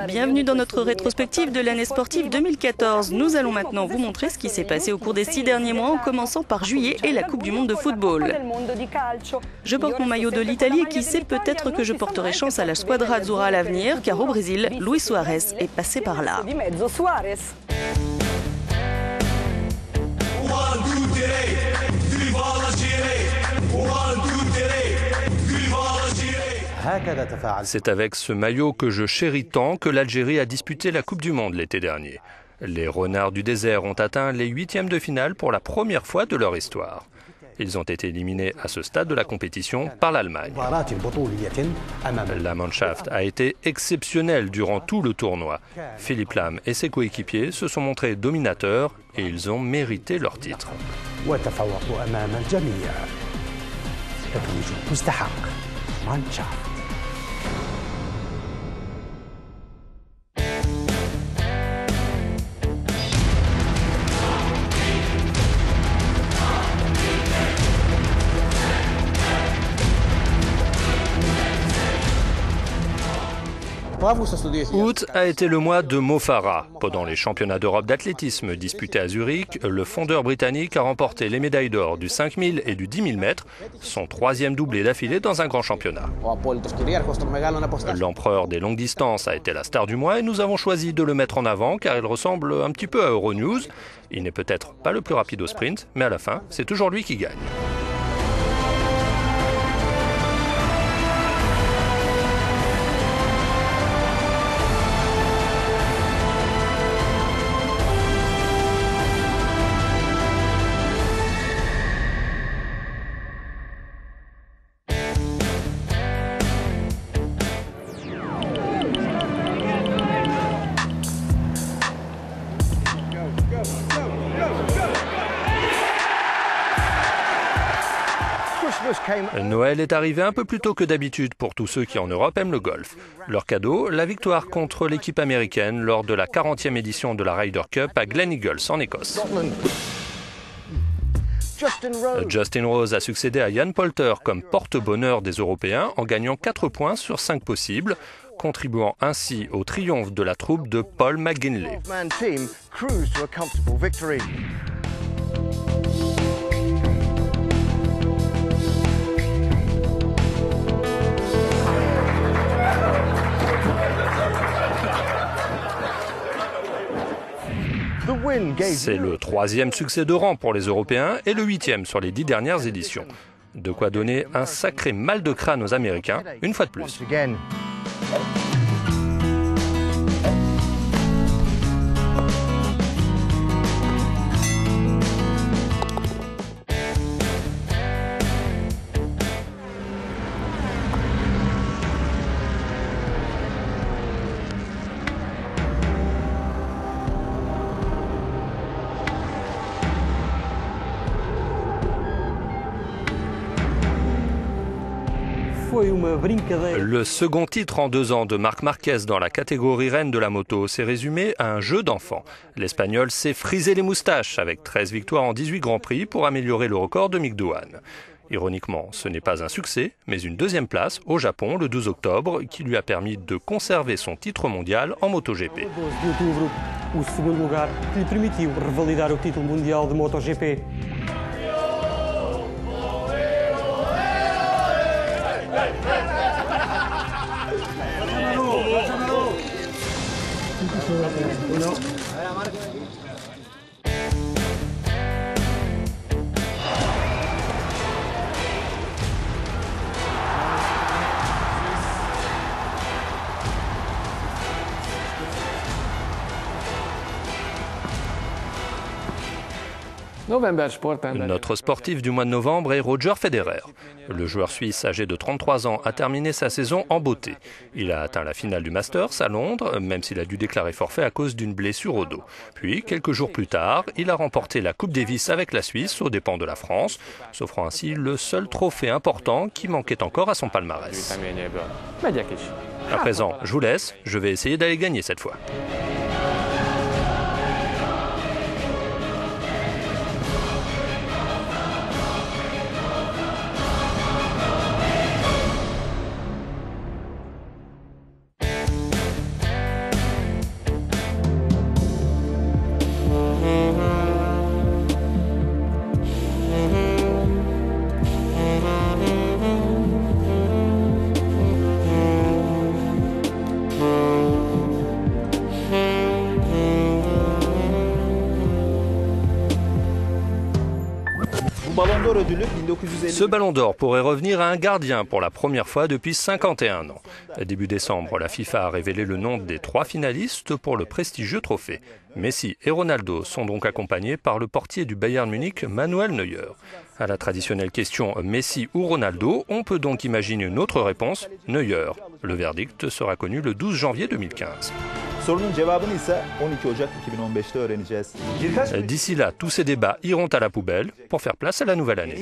Bienvenue dans notre rétrospective de l'année sportive 2014. Nous allons maintenant vous montrer ce qui s'est passé au cours des 6 derniers mois en commençant par juillet et la Coupe du Monde de football. Je porte mon maillot de l'Italie et qui sait, peut-être que je porterai chance à la Squadra Azzurra à l'avenir, car au Brésil, Luis Suarez est passé par là. C'est avec ce maillot que je chéris tant que l'Algérie a disputé la Coupe du Monde l'été dernier. Les Renards du désert ont atteint les 8e de finale pour la première fois de leur histoire. Ils ont été éliminés à ce stade de la compétition par l'Allemagne. La Mannschaft a été exceptionnelle durant tout le tournoi. Philippe Lahm et ses coéquipiers se sont montrés dominateurs et ils ont mérité leur titre. Août a été le mois de Mo Farah. Pendant les championnats d'Europe d'athlétisme disputés à Zurich, le fondeur britannique a remporté les médailles d'or du 5000 et du 10 000 mètres, son 3e doublé d'affilée dans un grand championnat. L'empereur des longues distances a été la star du mois et nous avons choisi de le mettre en avant car il ressemble un petit peu à Euronews. Il n'est peut-être pas le plus rapide au sprint, mais à la fin, c'est toujours lui qui gagne. Noël est arrivé un peu plus tôt que d'habitude pour tous ceux qui en Europe aiment le golf. Leur cadeau, la victoire contre l'équipe américaine lors de la 40e édition de la Ryder Cup à Glen Eagles en Écosse. Justin Rose a succédé à Ian Poulter comme porte-bonheur des Européens en gagnant 4 points sur 5 possibles, contribuant ainsi au triomphe de la troupe de Paul McGinley. C'est le 3e succès de rang pour les Européens et le 8e sur les 10 dernières éditions. De quoi donner un sacré mal de crâne aux Américains, une fois de plus. Le second titre en 2 ans de Marc Marquez dans la catégorie reine de la moto s'est résumé à un jeu d'enfant. L'Espagnol s'est frisé les moustaches avec 13 victoires en 18 Grands Prix pour améliorer le record de Mick Doohan. Ironiquement, ce n'est pas un succès, mais une 2e place au Japon le 12 octobre qui lui a permis de conserver son titre mondial en MotoGP. O segundo lugar que lhe permitiu revalidar o título mundial de MotoGP. Notre sportif du mois de novembre est Roger Federer. Le joueur suisse âgé de 33 ans a terminé sa saison en beauté. Il a atteint la finale du Masters à Londres, même s'il a dû déclarer forfait à cause d'une blessure au dos. Puis, quelques jours plus tard, il a remporté la Coupe Davis avec la Suisse aux dépens de la France, s'offrant ainsi le seul trophée important qui manquait encore à son palmarès. À présent, je vous laisse, je vais essayer d'aller gagner cette fois. Ce ballon d'or pourrait revenir à un gardien pour la première fois depuis 51 ans. Début décembre, la FIFA a révélé le nom des 3 finalistes pour le prestigieux trophée. Messi et Ronaldo sont donc accompagnés par le portier du Bayern Munich, Manuel Neuer. À la traditionnelle question Messi ou Ronaldo, on peut donc imaginer une autre réponse, Neuer. Le verdict sera connu le 12 janvier 2015. D'ici là, tous ces débats iront à la poubelle pour faire place à la nouvelle année.